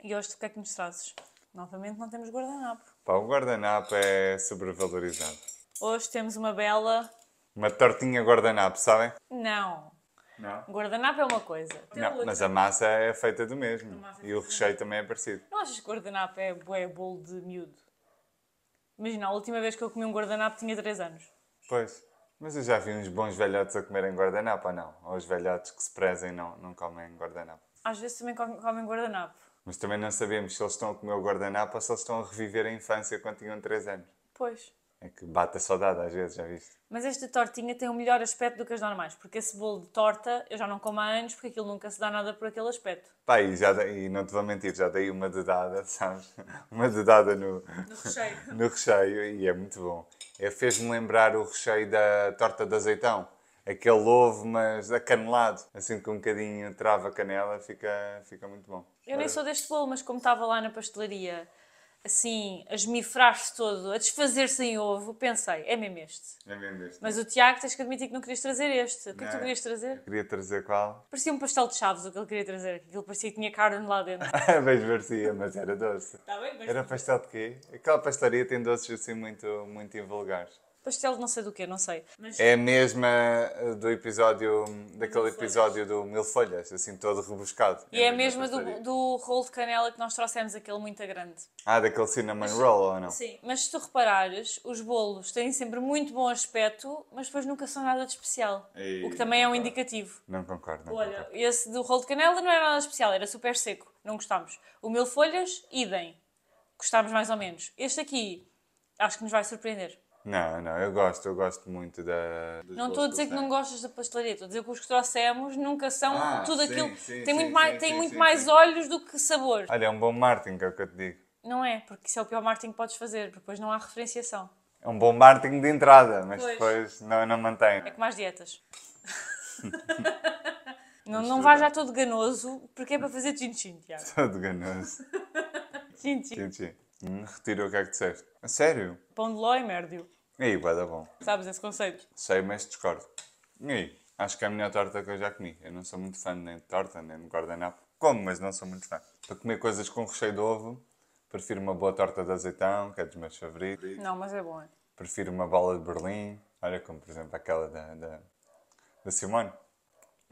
E hoje o que é que nos trazes? Novamente não temos guardanapo. Pá, o guardanapo é sobrevalorizado. Hoje temos uma bela... Uma tortinha guardanapo, sabem? Não. Não. Guardanapo é uma coisa. Não, mas a massa é feita do mesmo. massa é E o recheio também é parecido. Não achas que guardanapo é bué bolo de miúdo? Imagina, a última vez que eu comi um guardanapo tinha 3 anos. Pois. Mas eu já vi uns bons velhotes a comerem guardanapo, ou não? Ou os velhotes que se prezem não comem guardanapo. Às vezes também comem guardanapo. Mas também não sabemos se eles estão a comer o guardanapo ou se eles estão a reviver a infância quando tinham 3 anos. Pois. É que bate a saudade às vezes, já viste? Mas esta tortinha tem um melhor aspecto do que as normais. Porque esse bolo de torta eu já não como há anos porque aquilo nunca se dá nada por aquele aspecto. Pá, e não te vou mentir, já dei uma dedada, sabes? Uma dedada no recheio. no recheio e é muito bom. Fez-me lembrar o recheio da torta de azeitão. Aquele ovo, mas acanelado. Assim com um bocadinho trava a canela, fica muito bom. Eu nem sou deste bolo, mas como estava lá na pastelaria, assim, a esmifrar-se todo, a desfazer-se em ovo, pensei, é mesmo este. É mesmo este. Mas o Tiago, tens que admitir que não querias trazer este. O que é que tu Não, querias trazer? Queria trazer qual? Parecia um pastel de chaves o que ele queria trazer. Aquilo parecia que tinha carne lá dentro. Bem parecia, mas era doce. Está bem, mas... Era pastel de quê? Aquela pastelaria tem doces assim muito invulgares. Pastel de não sei do quê, não sei. Mas... É a mesma do episódio, daquele episódio do Mil Folhas, assim todo rebuscado. E é a mesma do rolo de canela que nós trouxemos, aquele muito grande. Ah, daquele cinnamon roll ou não? Sim. Mas se tu reparares, os bolos têm sempre muito bom aspecto, mas depois nunca são nada de especial. Ei, O que também é um concordo. indicativo. Não concordo, Olha, concordo. esse do rolo de canela não era nada especial, era super seco. Não gostámos. O Mil Folhas, idem. Gostámos mais ou menos. Este aqui, acho que nos vai surpreender. Não, eu gosto muito dos Não bolos estou a dizer que não tem. gostas da pastelaria, estou a dizer que os que trouxemos nunca são tudo sim, aquilo. sim, Tem sim, muito mais, sim, tem sim, muito sim, mais sim. olhos do que sabor. Olha, é um bom marketing, que é o que eu te digo. Não é, porque isso é o pior marketing que podes fazer, porque depois não há referenciação. É um bom marketing de entrada, mas Pois. depois não mantém. É como as dietas. não vá já todo ganoso, porque é para fazer chin-chin, Tiago. Todo ganoso. Chin-chin. Sim. Retiro o que é que disseste. A sério? Pão de ló e mérdio. E aí, vai dar bom. Sabes esse conceito? Sei, mas discordo. E aí? Acho que é a melhor torta que eu já comi. Eu não sou muito fã nem de torta, nem de guardanapo. Como, mas não sou muito fã. Para comer coisas com recheio de ovo, prefiro uma boa torta de azeitão, que é dos meus favoritos. Não, mas é bom. É? Prefiro uma bola de Berlim. Olha, como por exemplo aquela da Simone.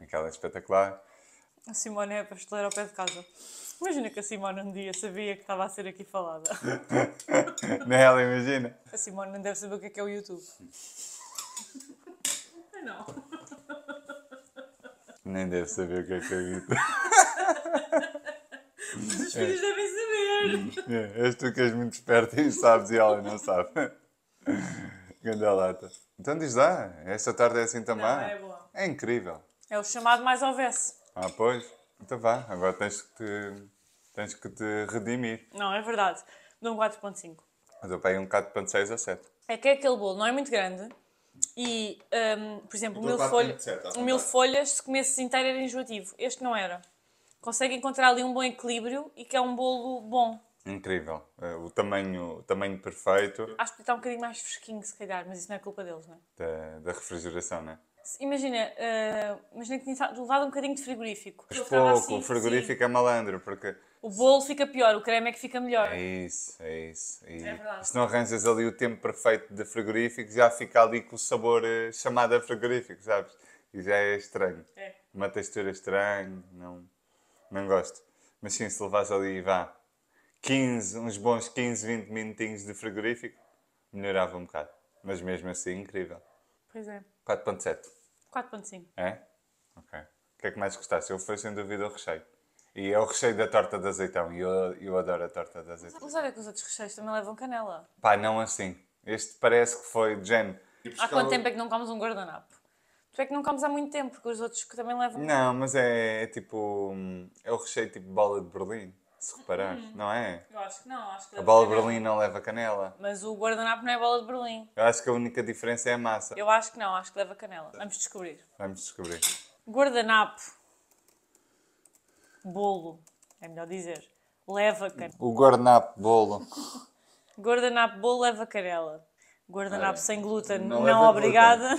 Aquela é espetacular. A Simone é a pasteleira ao pé de casa. Imagina que a Simone um dia sabia que estava a ser aqui falada. Nem ela imagina. A Simone não deve saber o que é o YouTube. Não. Nem deve saber o que é isso. Mas os filhos devem saber. És tu que és muito esperto e sabes e ela não sabe. Grande lata. Então diz lá, esta tarde é assim também? Não, é boa. É incrível. É o chamado mais houvesse. Ah, pois. Então vá, agora tens que te redimir. Não, é verdade. Dou um 4.5. Mas eu peguei um 4.6 a 7. É que é aquele bolo, não é muito grande. E, por exemplo, Eu dou 4.7, à o mil vontade. folhas, se comesses inteiro, era enjoativo. Este não era. Consegue encontrar ali um bom equilíbrio e que é um bolo bom. Incrível. O tamanho perfeito Acho que está um bocadinho mais fresquinho, se calhar, mas isso não é culpa deles, não é? da refrigeração, não é? Imagina que tinha levado um bocadinho de frigorífico. Mas Ele estava pouco, assim, o frigorífico é malandro, porque o bolo fica pior, o creme é que fica melhor. é isso. E verdade. se não arranjas ali o tempo perfeito de frigorífico, já fica ali com o sabor chamado a frigorífico, sabes? E já é estranho. É. Uma textura estranha, não gosto. Mas sim, se levares ali, vá, uns bons 15, 20 minutinhos de frigorífico, melhorava um bocado. Mas mesmo assim, incrível. Pois é. 4.7. 4.5. É? Ok. O que é que mais gostaste? Eu fui sem dúvida o recheio. E é o recheio da torta de azeitão. E eu adoro a torta de azeitão. Mas olha que os outros recheios também levam canela. Pá, não assim. Este parece que foi de género. Há quanto tempo é que não comes um guardanapo? Tu é que não comes há muito tempo, porque os outros que também levam... Não, mas é tipo... É o recheio tipo bola de Berlim, se reparares. Não é? Eu acho que não, acho que A bola de Berlim não leva canela. Mas o guardanapo não é bola de Berlim. Eu acho que a única diferença é a massa. Eu acho que não, acho que leva canela. Vamos descobrir. Vamos descobrir. Guardanapo. Bolo. É melhor dizer. Leva canela. O guardanapo bolo. Guardanapo bolo leva canela. Guardanapo É, sem glúten, não não, leva obrigada.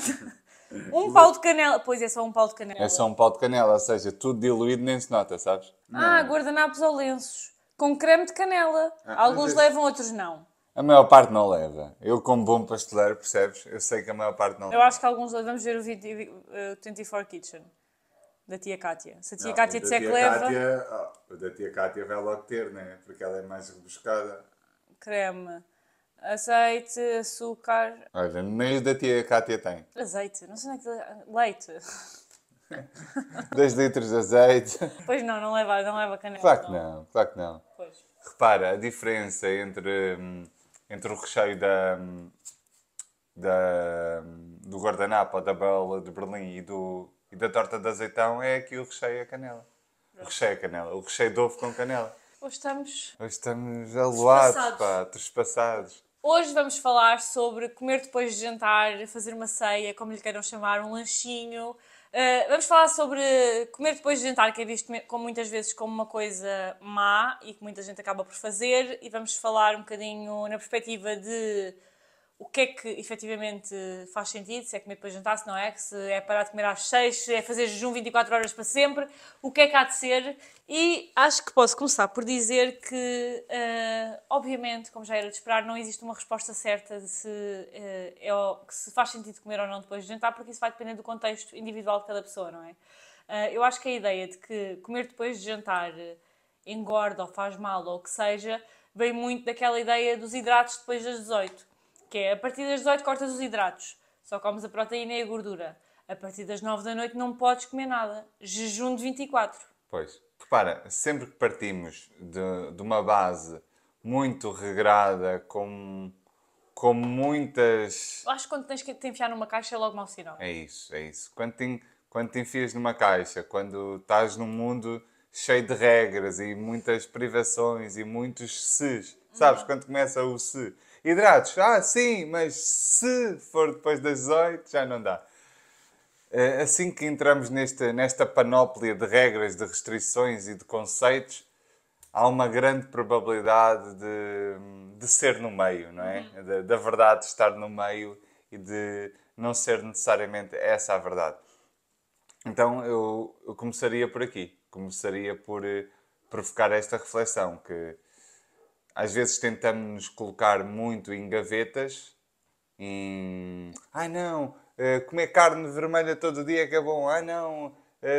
Um pau de canela. Pois é, só um pau de canela. É só um pau de canela, ou seja, tudo diluído nem se nota, sabes? Guardanapos ou lenços. Com creme de canela. Alguns levam, outros não. A maior parte não leva. Eu, como bom pasteleiro, percebes? Eu sei que a maior parte não Eu leva. acho que alguns levam. Vamos ver o vídeo 24 Kitchen, da tia Cátia. Se a tia Cátia disser que leva... O da tia Cátia vai logo ter, né? Porque ela é mais rebuscada. Creme, azeite, açúcar... Olha, nem o da tia Cátia tem. Azeite, não sei onde é que... Leite. 2 litros de azeite. Pois não leva canela. Claro que não, claro que não. Pois. Repara, a diferença entre o recheio do guardanapo ou da bola de Berlim e da torta de azeitão é que o recheio é canela. O recheio é canela. O recheio de ovo com canela. Hoje estamos aloados, Trespassados. pá, trespassados. Hoje vamos falar sobre comer depois de jantar, fazer uma ceia, como lhe queiram chamar, um lanchinho. Vamos falar sobre comer depois de jantar, que é visto como muitas vezes como uma coisa má e que muita gente acaba por fazer. E vamos falar um bocadinho na perspectiva de o que é que efetivamente faz sentido, se é comer depois de jantar, se não é, se é parar de comer às 6, se é fazer jejum 24 horas para sempre, o que é que há de ser. E acho que posso começar por dizer que, obviamente, como já era de esperar, não existe uma resposta certa de se faz sentido comer ou não depois de jantar, porque isso vai depender do contexto individual de cada pessoa, não é? Eu acho que a ideia de que comer depois de jantar engorda ou faz mal ou o que seja, vem muito daquela ideia dos hidratos depois das 18. Que é, a partir das 18 cortas os hidratos, só comes a proteína e a gordura. A partir das 9 da noite não podes comer nada. Jejum de 24. Pois. Repara, sempre que partimos de uma base muito regrada, com muitas... Eu acho que quando tens que te enfiar numa caixa é logo mau sinal. É isso, é isso. Quando te enfias numa caixa, quando estás num mundo cheio de regras e muitas privações e muitos ses, sabes? Quando começa o se. Hidratos, sim, mas se for depois das 18 já não dá. Assim que entramos nesta panóplia de regras, de restrições e de conceitos, há uma grande probabilidade de ser no meio, não é? Da verdade estar no meio e de não ser necessariamente essa a verdade. Então eu começaria por aqui. Começaria por provocar esta reflexão, que às vezes tentamos nos colocar muito em gavetas, não, comer carne vermelha todo dia é que é bom. Não,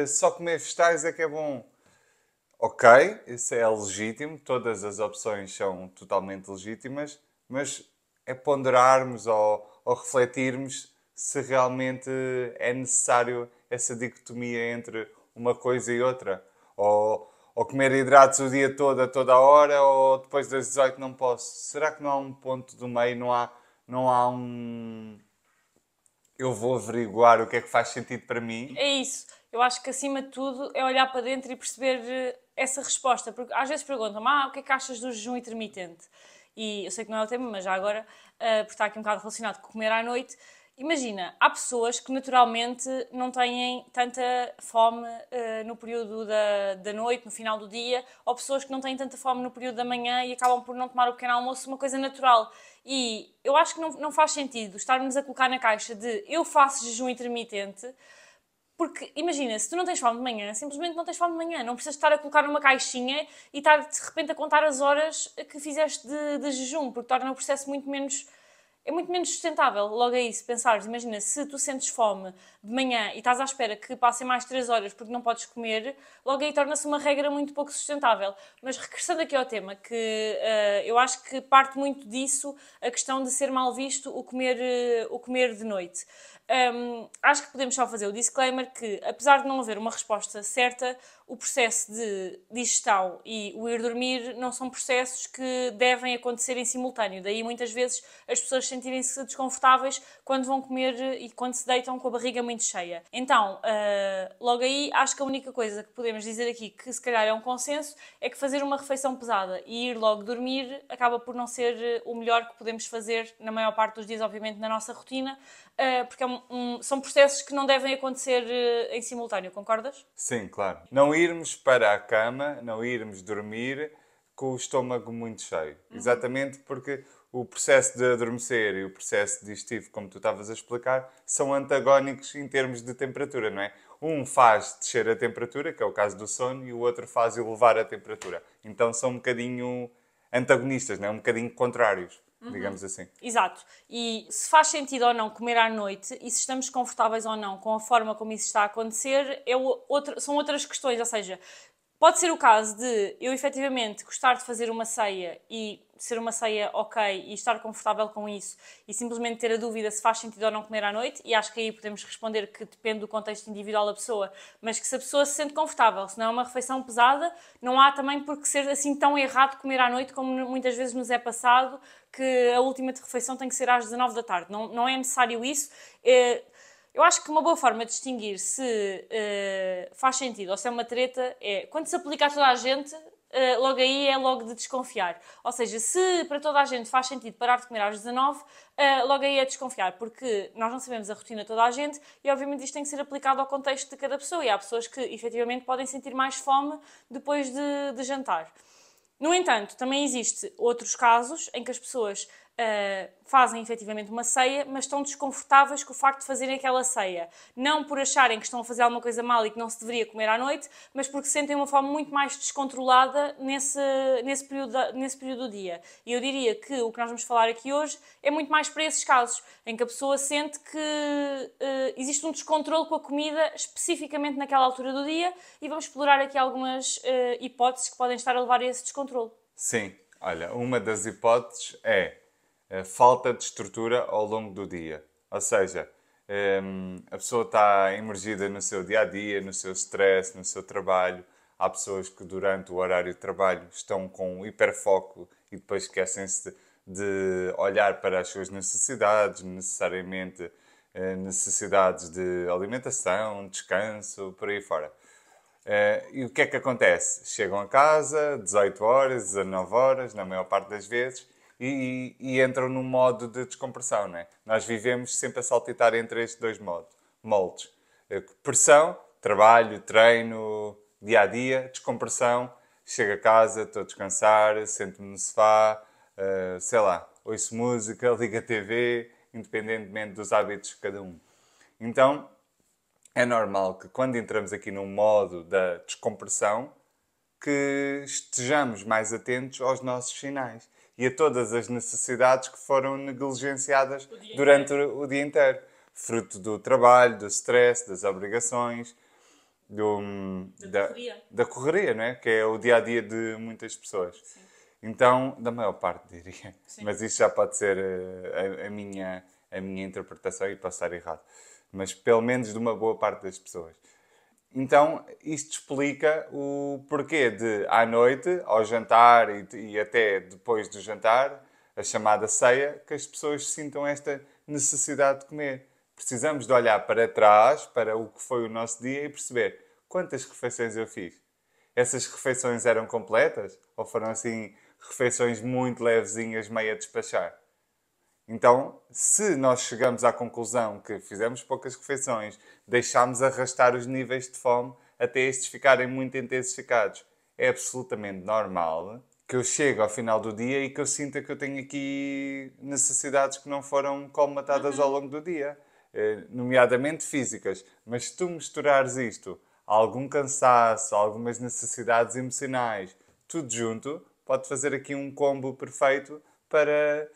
só comer vegetais é que é bom. Ok, isso é legítimo, todas as opções são totalmente legítimas, mas é ponderarmos ou refletirmos se realmente é necessário essa dicotomia entre uma coisa e outra. Ou comer hidratos o dia todo, a toda a hora, ou depois das 18 não posso. Será que não há um ponto do meio? Não há um... Eu vou averiguar o que é que faz sentido para mim? É isso. Eu acho que acima de tudo é olhar para dentro e perceber essa resposta. Porque às vezes perguntam-me, o que é que achas do jejum intermitente? E eu sei que não é o tema, mas já agora, porque está aqui um bocado relacionado com comer à noite. Imagina, há pessoas que naturalmente não têm tanta fome no período da noite, no final do dia, ou pessoas que não têm tanta fome no período da manhã e acabam por não tomar o pequeno almoço, uma coisa natural. E eu acho que não faz sentido estarmos a colocar na caixa de eu faço jejum intermitente, porque imagina, se tu não tens fome de manhã, simplesmente não tens fome de manhã. Não precisas estar a colocar numa caixinha e estar de repente a contar as horas que fizeste de jejum, porque torna o processo muito menos sustentável. Logo aí, se pensares, imagina, se tu sentes fome de manhã e estás à espera que passem mais 3 horas porque não podes comer, logo aí torna-se uma regra muito pouco sustentável. Mas regressando aqui ao tema, que eu acho que parte muito disso a questão de ser mal visto o comer de noite. Acho que podemos só fazer o disclaimer que, apesar de não haver uma resposta certa, o processo de digestão e o ir dormir não são processos que devem acontecer em simultâneo. Daí, muitas vezes, as pessoas sentirem-se desconfortáveis quando vão comer e quando se deitam com a barriga muito cheia. Então, logo aí, acho que a única coisa que podemos dizer aqui, que se calhar é um consenso, é que fazer uma refeição pesada e ir logo dormir acaba por não ser o melhor que podemos fazer na maior parte dos dias, obviamente, na nossa rotina, porque são processos que não devem acontecer em simultâneo, concordas? Sim, claro. Não irmos para a cama, não irmos dormir com o estômago muito cheio. Exatamente porque o processo de adormecer e o processo digestivo, como tu estavas a explicar, são antagónicos em termos de temperatura, não é? Um faz descer a temperatura, que é o caso do sono, e o outro faz elevar a temperatura. Então são um bocadinho antagonistas, não é? Um bocadinho contrários, digamos assim. Exato. E se faz sentido ou não comer à noite e se estamos confortáveis ou não com a forma como isso está a acontecer, são outras questões. Ou seja, pode ser o caso de eu efetivamente gostar de fazer uma ceia e ser uma ceia ok e estar confortável com isso e simplesmente ter a dúvida se faz sentido ou não comer à noite, e acho que aí podemos responder que depende do contexto individual da pessoa, mas que se a pessoa se sente confortável, se não é uma refeição pesada, não há também por que ser assim tão errado comer à noite como muitas vezes nos é passado, que a última refeição tem que ser às 19 da tarde. Não é necessário isso. Eu acho que uma boa forma de distinguir se faz sentido ou se é uma treta é quando se aplica a toda a gente, logo aí é logo de desconfiar. Ou seja, se para toda a gente faz sentido parar de comer às 19, logo aí é desconfiar, porque nós não sabemos a rotina de toda a gente e obviamente isto tem que ser aplicado ao contexto de cada pessoa, e há pessoas que efetivamente podem sentir mais fome depois de jantar. No entanto, também existe outros casos em que as pessoas fazem efetivamente uma ceia, mas estão desconfortáveis com o facto de fazerem aquela ceia. Não por acharem que estão a fazer alguma coisa mal e que não se deveria comer à noite, mas porque sentem uma fome muito mais descontrolada nesse período do dia. E eu diria que o que nós vamos falar aqui hoje é muito mais para esses casos, em que a pessoa sente que existe um descontrole com a comida especificamente naquela altura do dia, e vamos explorar aqui algumas hipóteses que podem estar a levar a esse descontrole. Sim, olha, uma das hipóteses é a falta de estrutura ao longo do dia. Ou seja, a pessoa está imergida no seu dia-a-dia, no seu stress, no seu trabalho. Há pessoas que durante o horário de trabalho estão com hiperfoco e depois esquecem-se de olhar para as suas necessidades, necessariamente necessidades de alimentação, descanso, por aí fora. E o que é que acontece? Chegam a casa, 18 horas, 19 horas, na maior parte das vezes, e entram num modo de descompressão, não é? Nós vivemos sempre a saltitar entre estes dois moldes. Pressão, trabalho, treino, dia-a-dia, descompressão, chego a casa, estou a descansar, sento-me no sofá, sei lá, ouço música, ligo a TV, independentemente dos hábitos de cada um. Então, é normal que quando entramos aqui num modo da descompressão, que estejamos mais atentos aos nossos sinais e a todas as necessidades que foram negligenciadas durante o dia inteiro. Fruto do trabalho, do stress, das obrigações, da correria, não é? Que é o dia-a-dia de muitas pessoas. Sim. Então, da maior parte, diria. Sim. Mas isso já pode ser a minha interpretação e posso estar errado. Mas pelo menos de uma boa parte das pessoas. Então, isto explica o porquê de, à noite, ao jantar e até depois do jantar, a chamada ceia, que as pessoas sintam esta necessidade de comer. Precisamos de olhar para trás, para o que foi o nosso dia e perceber quantas refeições eu fiz. Essas refeições eram completas? Ou foram assim refeições muito levezinhas, meio a despachar? Então, se nós chegamos à conclusão que fizemos poucas refeições, deixámos arrastar os níveis de fome até estes ficarem muito intensificados, é absolutamente normal que eu chegue ao final do dia e que eu sinta que eu tenho aqui necessidades que não foram colmatadas ao longo do dia, nomeadamente físicas. Mas se tu misturares isto a algum cansaço, a algumas necessidades emocionais, tudo junto, pode fazer aqui um combo perfeito para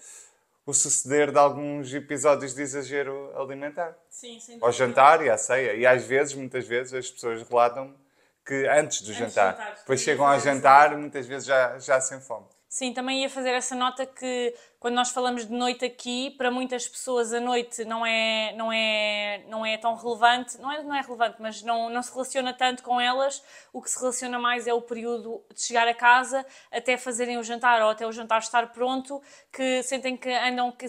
o suceder de alguns episódios de exagero alimentar. Sim, sem dúvida. Ao jantar e à ceia. E às vezes, muitas vezes, as pessoas relatam que antes do jantar. Depois chegam ao jantar, muitas vezes já sem fome. Sim, também ia fazer essa nota que quando nós falamos de noite aqui, para muitas pessoas a noite não é tão relevante, não é relevante, mas não se relaciona tanto com elas. O que se relaciona mais é o período de chegar a casa até fazerem o jantar ou até o jantar estar pronto, que sentem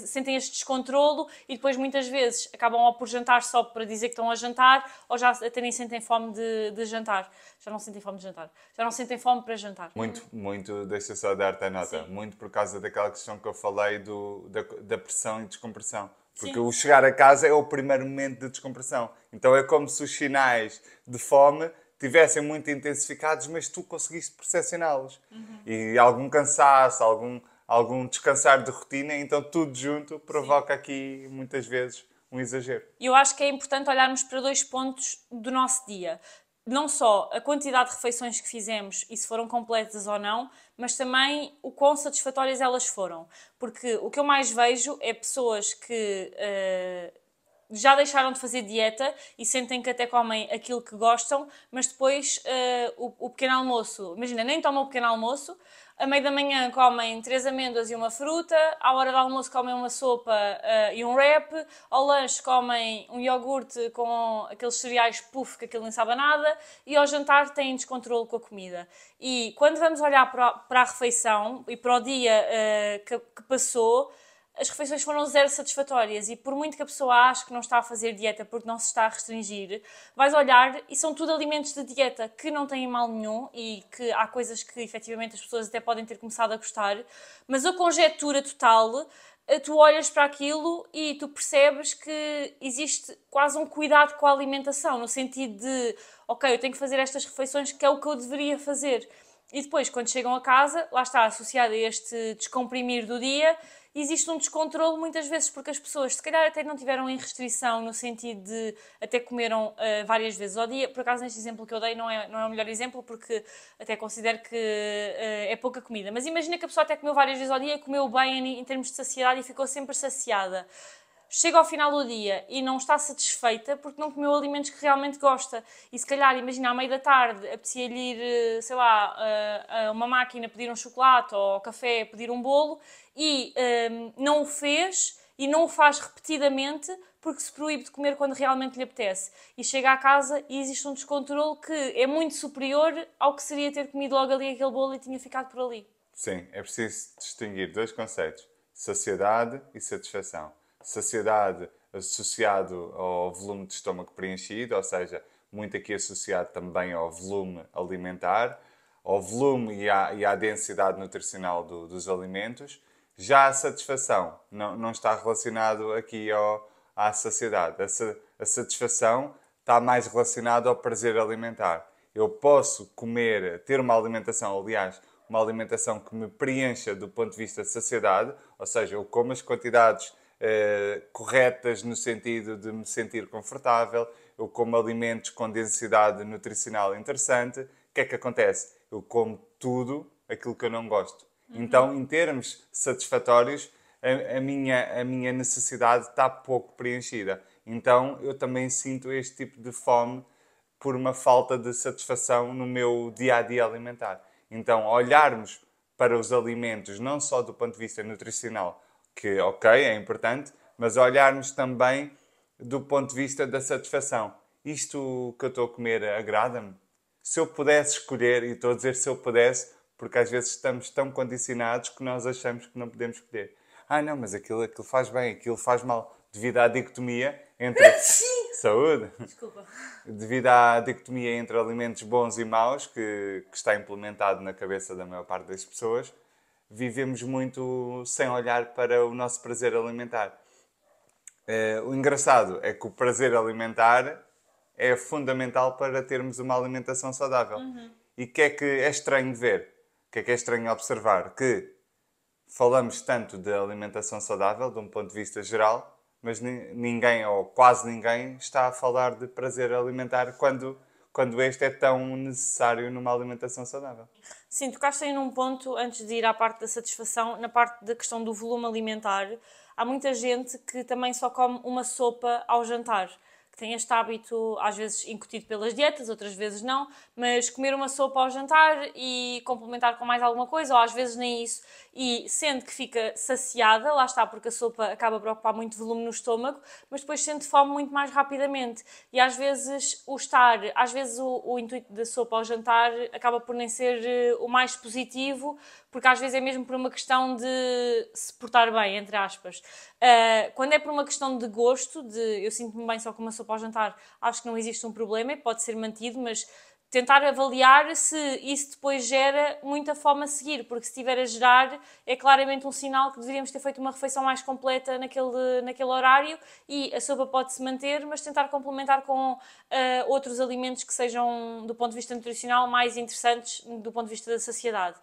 sentem este descontrolo e depois muitas vezes acabam ou por jantar só para dizer que estão a jantar ou já até nem sentem fome de jantar. Já não sentem fome de jantar. Já não sentem fome para jantar. Muito, deixa só dar-te a nota. Sim. Muito por causa daquela questão que eu falei da pressão e descompressão. Porque Sim. O chegar a casa é o primeiro momento de descompressão. Então é como se os sinais de fome tivessem muito intensificados, mas tu conseguiste percepcioná-los. E algum cansaço, algum descansar de rotina, então tudo junto provoca Sim. aqui muitas vezes um exagero. E eu acho que é importante olharmos para 2 pontos do nosso dia. Não só a quantidade de refeições que fizemos e se foram completas ou não, mas também o quão satisfatórias elas foram. Porque o que eu mais vejo é pessoas que já deixaram de fazer dieta e sentem que até comem aquilo que gostam, mas depois o pequeno almoço, imagina, nem tomam o pequeno almoço, a meio da manhã comem 3 amêndoas e uma fruta, à hora do almoço comem uma sopa e um wrap, ao lanche comem um iogurte com aqueles cereais puff, que aquilo nem sabe a nada, e ao jantar têm descontrole com a comida. E quando vamos olhar para a refeição e para o dia que passou, as refeições foram zero satisfatórias e por muito que a pessoa ache que não está a fazer dieta porque não se está a restringir, vais olhar e são tudo alimentos de dieta que não têm mal nenhum e que há coisas que efetivamente as pessoas até podem ter começado a gostar, mas a conjetura total, tu olhas para aquilo e tu percebes que existe quase um cuidado com a alimentação, no sentido de, ok, eu tenho que fazer estas refeições que é o que eu deveria fazer. E depois, quando chegam a casa, lá está, associado a este descomprimir do dia, existe um descontrole muitas vezes porque as pessoas se calhar até não tiveram em restrição no sentido de até comeram várias vezes ao dia. Por acaso neste exemplo que eu dei não é o melhor exemplo porque até considero que é pouca comida. Mas imagina que a pessoa até comeu várias vezes ao dia e comeu bem em termos de saciedade e ficou sempre saciada. Chega ao final do dia e não está satisfeita porque não comeu alimentos que realmente gosta. E se calhar, imagina, à meia da tarde, apetecia-lhe ir, sei lá, a uma máquina pedir um chocolate ou ao café pedir um bolo e não o fez e não o faz repetidamente porque se proíbe de comer quando realmente lhe apetece. E chega à casa e existe um descontrole que é muito superior ao que seria ter comido logo ali aquele bolo e tinha ficado por ali. Sim, é preciso distinguir 2 conceitos: saciedade e satisfação. Saciedade associado ao volume de estômago preenchido, ou seja, muito aqui associado também ao volume alimentar, ao volume e à densidade nutricional dos alimentos. Já a satisfação não está relacionado aqui à saciedade. A satisfação está mais relacionada ao prazer alimentar. Eu posso comer, ter uma alimentação, aliás, uma alimentação que me preencha do ponto de vista de saciedade, ou seja, eu como as quantidades corretas no sentido de me sentir confortável, eu como alimentos com densidade nutricional interessante. O que é que acontece? Eu como tudo aquilo que eu não gosto. Então, em termos satisfatórios, a minha necessidade está pouco preenchida. Então, eu também sinto este tipo de fome por uma falta de satisfação no meu dia-a-dia alimentar. Então, olharmos para os alimentos, não só do ponto de vista nutricional, que, ok, é importante, mas olharmos também do ponto de vista da satisfação. Isto que eu estou a comer agrada-me? Se eu pudesse escolher, e estou a dizer se eu pudesse, porque às vezes estamos tão condicionados que nós achamos que não podemos escolher. Ah, não, mas aquilo faz bem, aquilo faz mal. Devido à dicotomia entre... Saúde! Desculpa. Devido à dicotomia entre alimentos bons e maus, que está implementado na cabeça da maior parte das pessoas, vivemos muito sem olhar para o nosso prazer alimentar. O engraçado é que o prazer alimentar é fundamental para termos uma alimentação saudável. E o que é estranho de ver? O que é estranho observar? Que falamos tanto de alimentação saudável, de um ponto de vista geral, mas ninguém, ou quase ninguém, está a falar de prazer alimentar quando este é tão necessário numa alimentação saudável. Sim, tocaste aí num ponto, antes de ir à parte da satisfação, na parte da questão do volume alimentar. Há muita gente que também só come uma sopa ao jantar, que tem este hábito, às vezes incutido pelas dietas, outras vezes não, mas comer uma sopa ao jantar e complementar com mais alguma coisa, ou às vezes nem isso, e sente que fica saciada, lá está, porque a sopa acaba por ocupar muito volume no estômago, mas depois sente fome muito mais rapidamente. E às vezes o intuito da sopa ao jantar acaba por nem ser o mais positivo, porque às vezes é mesmo por uma questão de se portar bem, entre aspas. Quando é por uma questão de gosto, de eu sinto-me bem só com uma sopa ao jantar, acho que não existe um problema e pode ser mantido, mas tentar avaliar se isso depois gera muita fome a seguir, porque se estiver a gerar é claramente um sinal que deveríamos ter feito uma refeição mais completa naquele horário e a sopa pode-se manter, mas tentar complementar com outros alimentos que sejam, do ponto de vista nutricional, mais interessantes do ponto de vista da saciedade.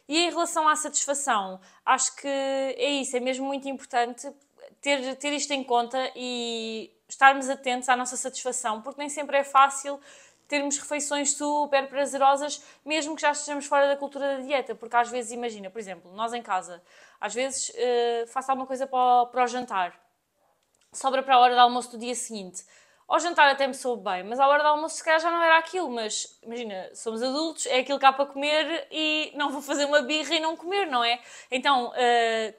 E em relação à satisfação, acho que é isso, é mesmo muito importante. ter isto em conta e estarmos atentos à nossa satisfação, porque nem sempre é fácil termos refeições super prazerosas, mesmo que já estejamos fora da cultura da dieta, porque às vezes, imagina, por exemplo, nós em casa, às vezes faço alguma coisa para o jantar, sobra para a hora do almoço do dia seguinte. Ao jantar até me soube bem, mas à hora do almoço se calhar já não era aquilo, mas imagina, somos adultos, é aquilo que há para comer e não vou fazer uma birra e não comer, não é? Então,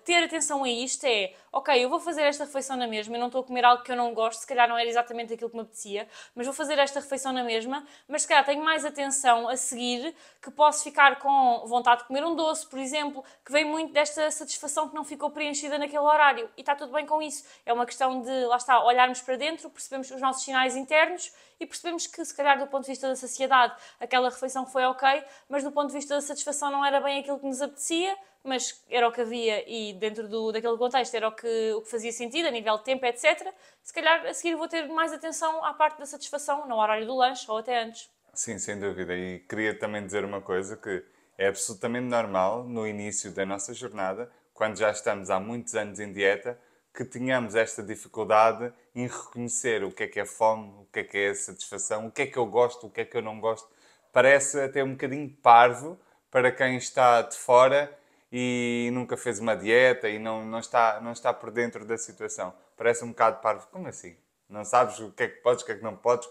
ter atenção a isto é, ok, eu vou fazer esta refeição na mesma, eu não estou a comer algo que eu não gosto, se calhar não era exatamente aquilo que me apetecia, mas vou fazer esta refeição na mesma, mas se calhar tenho mais atenção a seguir, que posso ficar com vontade de comer um doce, por exemplo, que vem muito desta satisfação que não ficou preenchida naquele horário, e está tudo bem com isso. É uma questão de, lá está, olharmos para dentro, percebemos os nossos sinais internos e percebemos que, se calhar, do ponto de vista da saciedade, aquela refeição foi ok, mas do ponto de vista da satisfação não era bem aquilo que nos apetecia, mas era o que havia e dentro daquele contexto era o que fazia sentido, a nível de tempo, etc. Se calhar, a seguir vou ter mais atenção à parte da satisfação, no horário do lanche ou até antes. Sim, sem dúvida. E queria também dizer uma coisa que é absolutamente normal no início da nossa jornada, quando já estamos há muitos anos em dieta, que tenhamos esta dificuldade em reconhecer o que é fome, o que é satisfação, o que é que eu gosto, o que é que eu não gosto. Parece até um bocadinho parvo para quem está de fora e nunca fez uma dieta e não está por dentro da situação. Parece um bocado parvo. Como assim? Não sabes o que é que podes, o que é que não podes,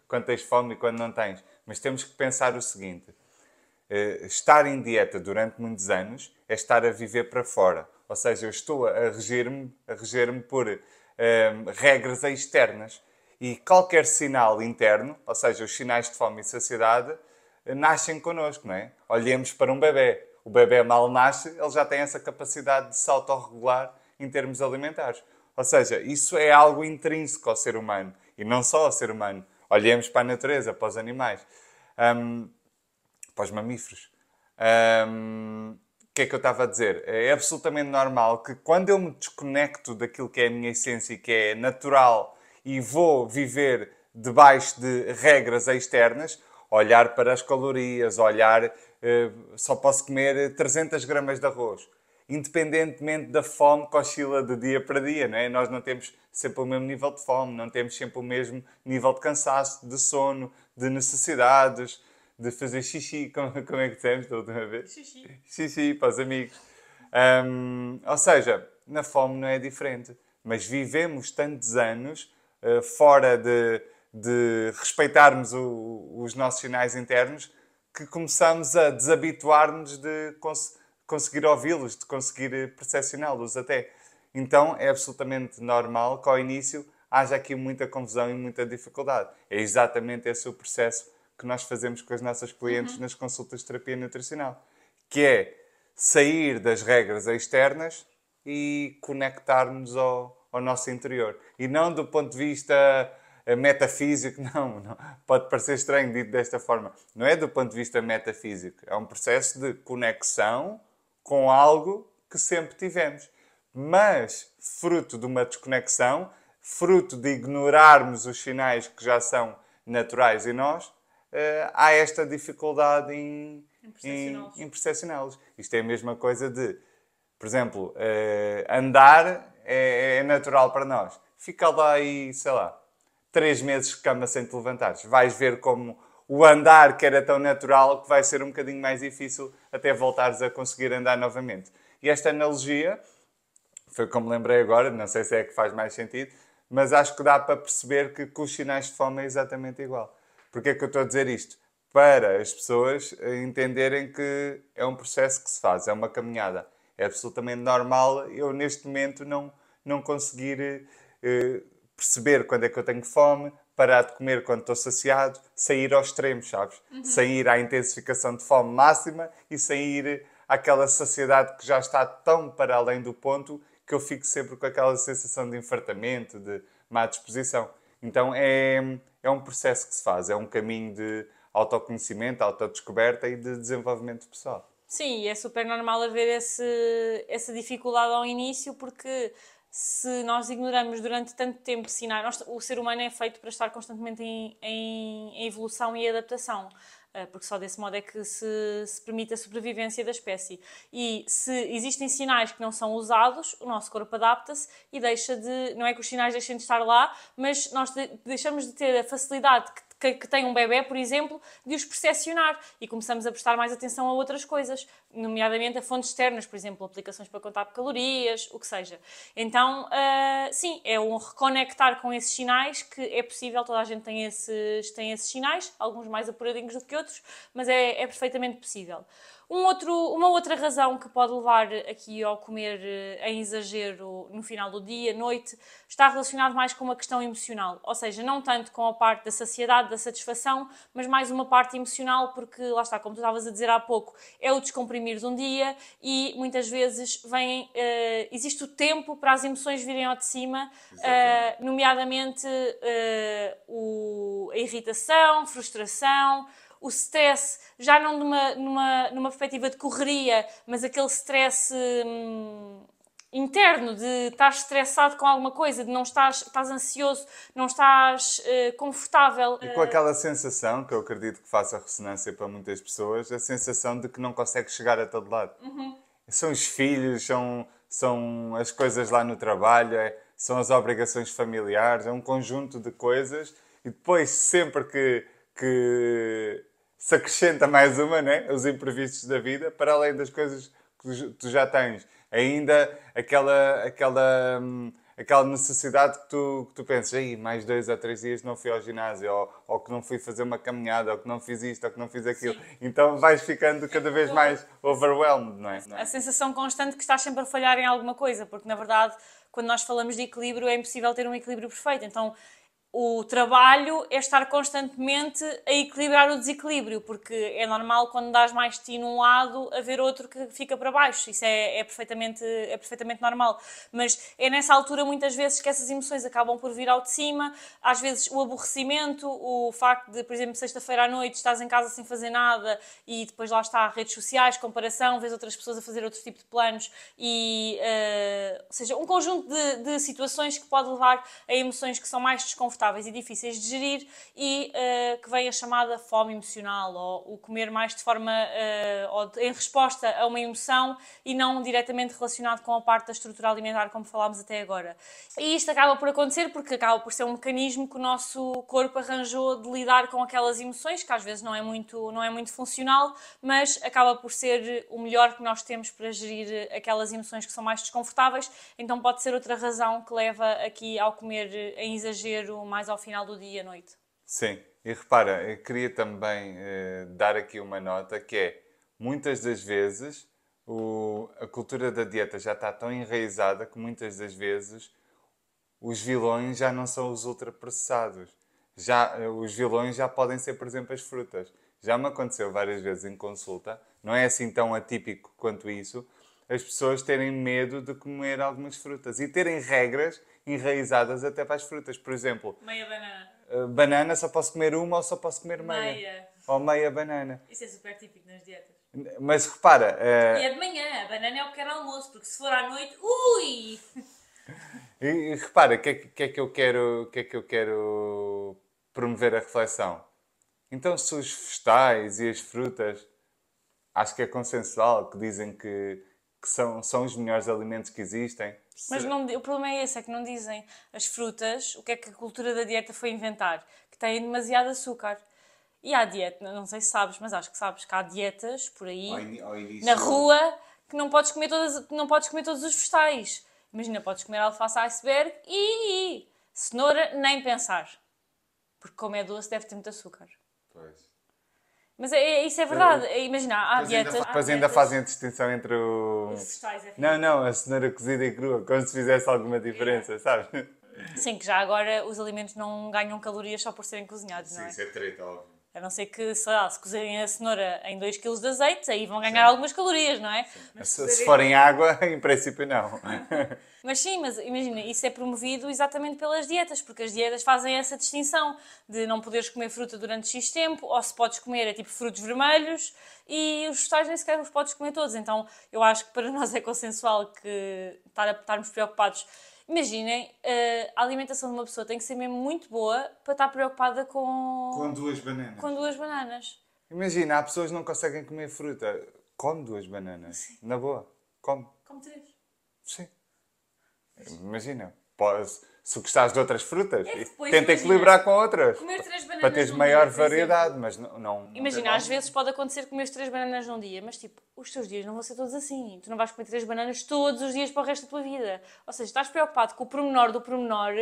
quando tens fome e quando não tens. Mas temos que pensar o seguinte. Estar em dieta durante muitos anos é estar a viver para fora. Ou seja, eu estou a reger-me por regras externas. E qualquer sinal interno, ou seja, os sinais de fome e saciedade, nascem connosco, não é? Olhemos para um bebê. O bebê mal nasce, ele já tem essa capacidade de se autorregular em termos alimentares. Ou seja, isso é algo intrínseco ao ser humano. E não só ao ser humano. Olhemos para a natureza, para os animais. Para os mamíferos. O que é que eu estava a dizer? É absolutamente normal que quando eu me desconecto daquilo que é a minha essência e que é natural e vou viver debaixo de regras externas, olhar para as calorias, só posso comer 300 gramas de arroz. Independentemente da fome que oscila de dia para dia, não é? Nós não temos sempre o mesmo nível de fome, não temos sempre o mesmo nível de cansaço, de sono, de necessidades, de fazer xixi, como é que dissemos da última vez? Xixi. Xixi para os amigos. Ou seja, na fome não é diferente. Mas vivemos tantos anos fora de respeitarmos os nossos sinais internos que começamos a desabituar-nos de conseguir ouvi-los, de conseguir percepcioná-los até. Então é absolutamente normal que ao início haja aqui muita confusão e muita dificuldade. É exatamente esse o processo que nós fazemos com as nossas clientes nas consultas de terapia nutricional, que é sair das regras externas e conectar-nos ao nosso interior. E não do ponto de vista metafísico, não. Pode parecer estranho dito desta forma. Não é do ponto de vista metafísico. É um processo de conexão com algo que sempre tivemos. Mas, fruto de uma desconexão, fruto de ignorarmos os sinais que já são naturais em nós, há esta dificuldade em percepcioná-los. Isto é a mesma coisa de, por exemplo, andar é natural para nós. Fica lá aí, sei lá, 3 meses de cama sem te levantares. Vais ver como o andar, que era tão natural, que vai ser um bocadinho mais difícil até voltares a conseguir andar novamente. E esta analogia, foi como lembrei agora, não sei se é que faz mais sentido, mas acho que dá para perceber que com os sinais de fome é exatamente igual. Porquê é que eu estou a dizer isto? Para as pessoas entenderem que é um processo que se faz, é uma caminhada. É absolutamente normal eu, neste momento, não conseguir perceber quando é que eu tenho fome, parar de comer quando estou saciado, sair aos extremos, sabes? Sair à intensificação de fome máxima e sair àquela saciedade que já está tão para além do ponto que eu fico sempre com aquela sensação de enfartamento, de má disposição. Então é um processo que se faz, é um caminho de autoconhecimento, autodescoberta e de desenvolvimento pessoal. Sim, e é super normal haver essa dificuldade ao início, porque se nós ignoramos durante tanto tempo sinais, o ser humano é feito para estar constantemente em evolução e adaptação. porque só desse modo é que se permite a sobrevivência da espécie. E se existem sinais que não são usados, o nosso corpo adapta-se e deixa de... Não é que os sinais deixem de estar lá, mas nós deixamos de ter a facilidade que tem um bebê, por exemplo, de os percepcionar e começamos a prestar mais atenção a outras coisas, nomeadamente a fontes externas, por exemplo, aplicações para contar calorias, o que seja. Então, sim, é um reconectar com esses sinais que é possível, toda a gente tem esses sinais, alguns mais apuradinhos do que outros, mas é perfeitamente possível. Uma outra razão que pode levar aqui ao comer em exagero no final do dia, noite, está relacionado mais com uma questão emocional. Ou seja, não tanto com a parte da saciedade, da satisfação, mas mais uma parte emocional, porque lá está, como tu estavas a dizer há pouco, é o descomprimir de um dia e muitas vezes existe o tempo para as emoções virem ao de cima, nomeadamente a irritação, frustração, o stress, já não numa perspectiva de correria, mas aquele stress interno de estar estressado com alguma coisa, de não estás ansioso, não estás confortável. E com aquela sensação, que eu acredito que faça ressonância para muitas pessoas, a sensação de que não consegue chegar a todo lado. São os filhos, são as coisas lá no trabalho, são as obrigações familiares, é um conjunto de coisas e depois sempre que se acrescenta mais uma, né? Os imprevistos da vida, para além das coisas que tu já tens. Ainda aquela necessidade que tu pensas, aí mais 2 ou 3 dias não fui ao ginásio, ou que não fui fazer uma caminhada, ou que não fiz isto, ou que não fiz aquilo. Sim. Então vais ficando cada vez mais overwhelmed, não é? A sensação constante que estás sempre a falhar em alguma coisa, porque na verdade, quando nós falamos de equilíbrio, é impossível ter um equilíbrio perfeito. Então, o trabalho é estar constantemente a equilibrar o desequilíbrio, porque é normal quando dás mais de ti num lado haver outro que fica para baixo. Isso é perfeitamente normal. Mas é nessa altura muitas vezes que essas emoções acabam por vir ao de cima. Às vezes o aborrecimento, o facto de, por exemplo, sexta-feira à noite estás em casa sem fazer nada e depois lá está redes sociais, comparação, vês outras pessoas a fazer outro tipo de planos e, ou seja, um conjunto de situações que pode levar a emoções que são mais desconfortáveis e difíceis de gerir e que vem a chamada fome emocional ou o comer mais de forma em resposta a uma emoção e não diretamente relacionado com a parte da estrutura alimentar como falámos até agora. E isto acaba por acontecer porque acaba por ser um mecanismo que o nosso corpo arranjou de lidar com aquelas emoções que às vezes não é muito funcional, mas acaba por ser o melhor que nós temos para gerir aquelas emoções que são mais desconfortáveis, então pode ser outra razão que leva aqui ao comer em exagero mais ao final do dia e à noite. Sim, e repara, eu queria também dar aqui uma nota que é, muitas das vezes, a cultura da dieta já está tão enraizada que muitas das vezes os vilões já não são os ultraprocessados. Os vilões já podem ser, por exemplo, as frutas. Já me aconteceu várias vezes em consulta, não é assim tão atípico quanto isso, as pessoas terem medo de comer algumas frutas e terem regras enraizadas até para as frutas. Por exemplo, meia banana. Banana só posso comer uma ou só posso comer meia. Ou meia banana. Isso é super típico nas dietas. Mas repara... E é de manhã, a banana é o pequeno almoço, porque se for à noite, ui! E repara, o que é que eu quero promover a reflexão? Então, se os vegetais e as frutas, acho que é consensual, que dizem que são os melhores alimentos que existem. Mas não, o problema é esse, é que não dizem as frutas, o que é que a cultura da dieta foi inventar, que têm demasiado açúcar. E há dieta, não sei se sabes, mas acho que sabes que há dietas por aí, na rua, que não podes comer todos os vegetais. Imagina, podes comer alface iceberg e cenoura, nem pensar. Porque como é doce, deve ter muito açúcar. Pois. Mas isso é verdade. Imagina, há dietas... Depois ainda fazem a distinção entre os vegetais, é Não, a cenoura cozida e crua, como se fizesse alguma diferença, sabes? Sim, que já agora os alimentos não ganham calorias só por serem cozinhados, não é? Sim, isso é treta, óbvio. A não ser que, sei lá, se cozerem a cenoura em 2 kg de azeite, aí vão ganhar algumas calorias, não é? Mas se forem água, em princípio não. Mas sim, mas imagina, isso é promovido exatamente pelas dietas, porque as dietas fazem essa distinção de não poderes comer fruta durante X tempo, ou se podes comer é tipo frutos vermelhos, e os vegetais nem sequer os podes comer todos. Então eu acho que para nós é consensual que estarmos preocupados. Imaginem, a alimentação de uma pessoa tem que ser mesmo muito boa para estar preocupada com 2 bananas. Com 2 bananas. Imagina, há pessoas que não conseguem comer fruta. Come 2 bananas. Sim. Na boa. Come. Como 3. Sim. Imagina. Se gostares de outras frutas, depois, tenta equilibrar com outras. Comer 3 bananas para teres num maior dia, por variedade, exemplo. mas não Imagina, às vezes pode acontecer comer 3 bananas num dia, mas tipo, os teus dias não vão ser todos assim. Tu não vais comer 3 bananas todos os dias para o resto da tua vida. Ou seja, estás preocupado com o pormenor do pormenor,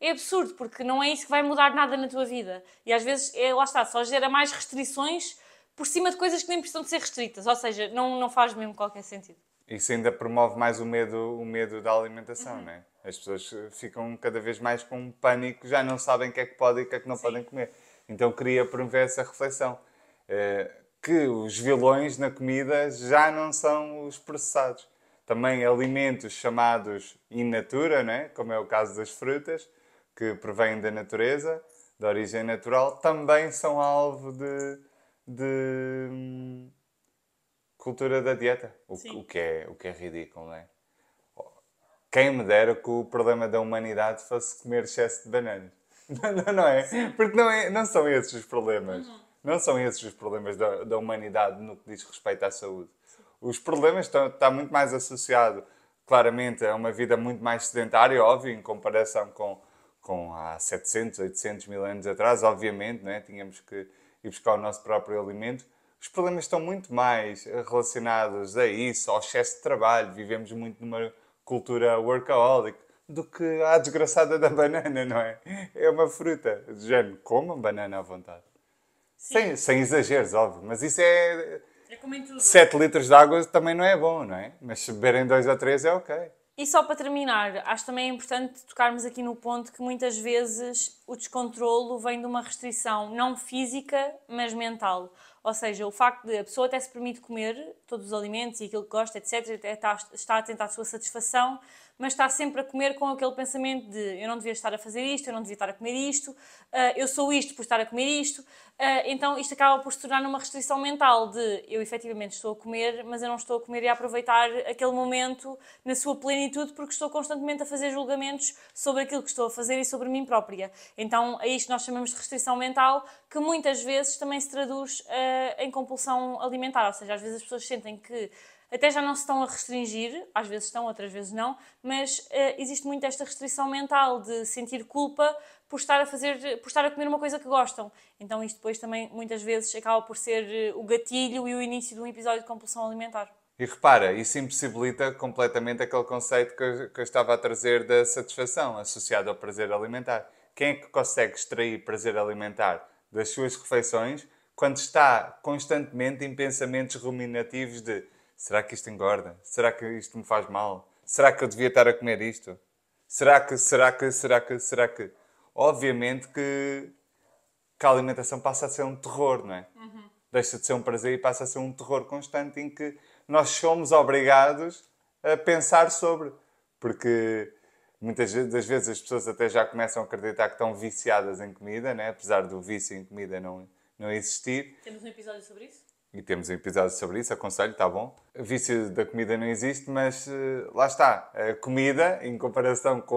é absurdo, porque não é isso que vai mudar nada na tua vida. E às vezes, lá está, só gera mais restrições por cima de coisas que nem precisam de ser restritas. Ou seja, não faz mesmo qualquer sentido. Isso ainda promove mais o medo da alimentação, não é? As pessoas ficam cada vez mais com um pânico, já não sabem o que é que podem e o que é que não podem comer. Então queria promover essa reflexão. Que os vilões na comida já não são os processados. Também alimentos chamados in natura, não é? Como é o caso das frutas, que provêm da natureza, da origem natural, também são alvo de cultura da dieta. O que é ridículo, não é? Quem me dera que o problema da humanidade fosse comer excesso de bananas. Não é? Porque não são esses os problemas. Não são esses os problemas da humanidade no que diz respeito à saúde. Os problemas estão muito mais associados, claramente, a uma vida muito mais sedentária, óbvio, em comparação com há 700, 800 mil anos atrás, obviamente, não é? Tínhamos que ir buscar o nosso próprio alimento. Os problemas estão muito mais relacionados a isso, ao excesso de trabalho. Vivemos muito numa cultura workaholic do que a desgraçada da banana, não é? É uma fruta. De género, comam banana à vontade. Sem exageros, óbvio. Mas isso é... É como em tudo. 7 litros de água também não é bom, não é? Mas se beberem 2 ou 3 é ok. E só para terminar, acho também importante tocarmos aqui no ponto que muitas vezes o descontrolo vem de uma restrição não física, mas mental. Ou seja, o facto de a pessoa até se permite comer todos os alimentos e aquilo que gosta, etc., até está atenta à sua satisfação, mas está sempre a comer com aquele pensamento de eu não devia estar a fazer isto, eu não devia estar a comer isto, eu sou isto por estar a comer isto. Então isto acaba por se tornar numa restrição mental de eu efetivamente estou a comer, mas eu não estou a comer e a aproveitar aquele momento na sua plenitude porque estou constantemente a fazer julgamentos sobre aquilo que estou a fazer e sobre mim própria. Então é isto que nós chamamos de restrição mental, que muitas vezes também se traduz em compulsão alimentar, ou seja, às vezes as pessoas sentem que até já não se estão a restringir, às vezes estão, outras vezes não, mas existe muito esta restrição mental de sentir culpa por estar a comer uma coisa que gostam. Então isto depois também muitas vezes acaba por ser o gatilho e o início de um episódio de compulsão alimentar. E repara, isso impossibilita completamente aquele conceito que eu estava a trazer da satisfação associado ao prazer alimentar. Quem é que consegue extrair prazer alimentar das suas refeições quando está constantemente em pensamentos ruminativos de será que isto engorda? Será que isto me faz mal? Será que eu devia estar a comer isto? Será que? Obviamente que a alimentação passa a ser um terror, não é? Deixa de ser um prazer e passa a ser um terror constante em que nós somos obrigados a pensar sobre. Porque muitas das vezes as pessoas até já começam a acreditar que estão viciadas em comida, né? Apesar do vício em comida não existir. Temos um episódio sobre isso? E temos um episódio sobre isso, aconselho, está bom. O vício da comida não existe, mas lá está. A comida, em comparação com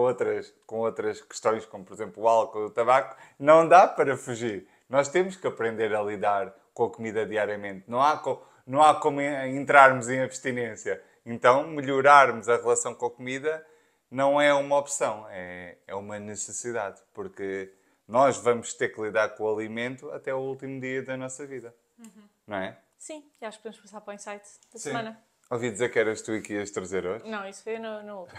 outras questões, como por exemplo o álcool, o tabaco, não dá para fugir. Nós temos que aprender a lidar com a comida diariamente. Não há como entrarmos em abstinência. Então, melhorarmos a relação com a comida não é uma opção, é uma necessidade. Porque nós vamos ter que lidar com o alimento até o último dia da nossa vida. Não é? Sim, e acho que podemos passar para o insight da semana. Ouvi dizer que eras tu que ias trazer hoje? Não, isso foi no outro.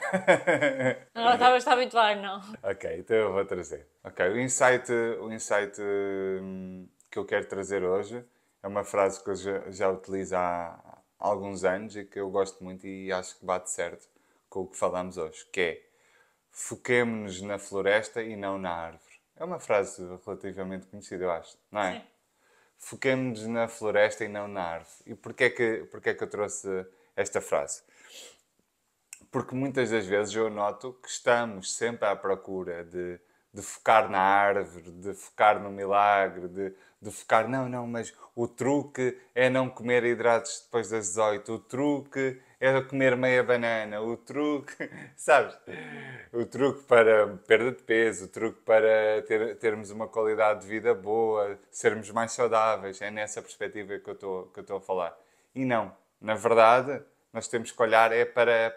Não estavas a habituar, não. Ok, então eu vou trazer. Ok, o insight que eu quero trazer hoje é uma frase que eu já utilizo há alguns anos e que eu gosto muito e acho que bate certo com o que falamos hoje, que é foquemo-nos na floresta e não na árvore. É uma frase relativamente conhecida, eu acho, não é? Sim. Foquemo-nos na floresta e não na árvore. E porquê é que eu trouxe esta frase? Porque muitas das vezes eu noto que estamos sempre à procura de focar na árvore, de focar no milagre, de focar... Não, mas o truque é não comer hidratos depois das 18. O truque é comer meia banana. O truque, sabes? O truque para perda de peso, o truque para termos uma qualidade de vida boa, sermos mais saudáveis. É nessa perspectiva que eu estou a falar. E não, na verdade, nós temos que olhar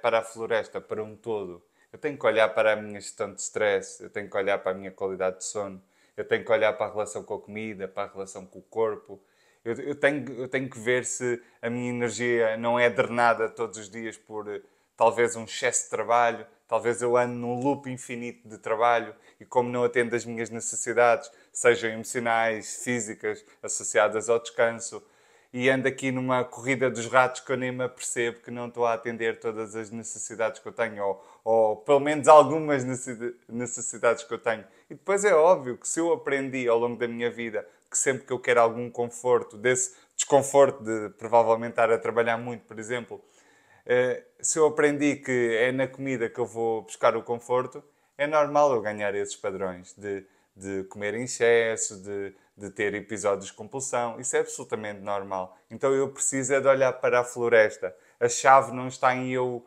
para a floresta, para um todo. Eu tenho que olhar para a minha gestão de stress, eu tenho que olhar para a minha qualidade de sono, eu tenho que olhar para a relação com a comida, para a relação com o corpo. Eu tenho que ver se a minha energia não é drenada todos os dias por talvez um excesso de trabalho, talvez eu ande num loop infinito de trabalho e como não atendo as minhas necessidades, sejam emocionais, físicas, associadas ao descanso, e ando aqui numa corrida dos ratos que eu nem me apercebo que não estou a atender todas as necessidades que eu tenho, ou pelo menos algumas necessidades que eu tenho. E depois é óbvio que se eu aprendi ao longo da minha vida que sempre que eu quero algum conforto, desse desconforto de provavelmente estar a trabalhar muito, por exemplo, se eu aprendi que é na comida que eu vou buscar o conforto, é normal eu ganhar esses padrões de comer em excesso, de ter episódios de compulsão. Isso é absolutamente normal. Então eu preciso é de olhar para a floresta. A chave não está em eu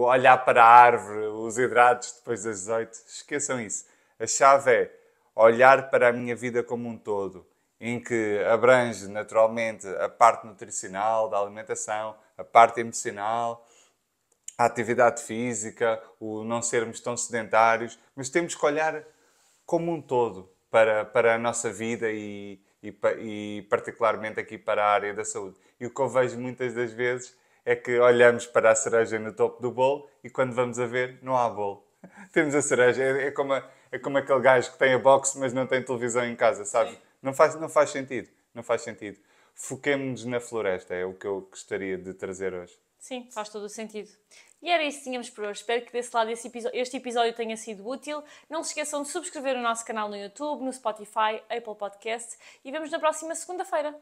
olhar para a árvore, os hidratos depois das 18. Esqueçam isso. A chave é olhar para a minha vida como um todo, em que abrange naturalmente a parte nutricional, da alimentação, a parte emocional, a atividade física, o não sermos tão sedentários, mas temos que olhar como um todo para a nossa vida e particularmente aqui para a área da saúde. E o que eu vejo muitas das vezes é que olhamos para a cereja no topo do bolo e quando vamos a ver, não há bolo. Temos a cereja, é como aquele gajo que tem a boxe mas não tem televisão em casa, sabe? Sim. Não faz sentido, não faz sentido. Foquemo-nos na floresta, é o que eu gostaria de trazer hoje. Sim, faz todo o sentido. E era isso que tínhamos por hoje. Espero que desse lado este episódio tenha sido útil. Não se esqueçam de subscrever o nosso canal no YouTube, no Spotify, Apple Podcasts e vemos na próxima segunda-feira.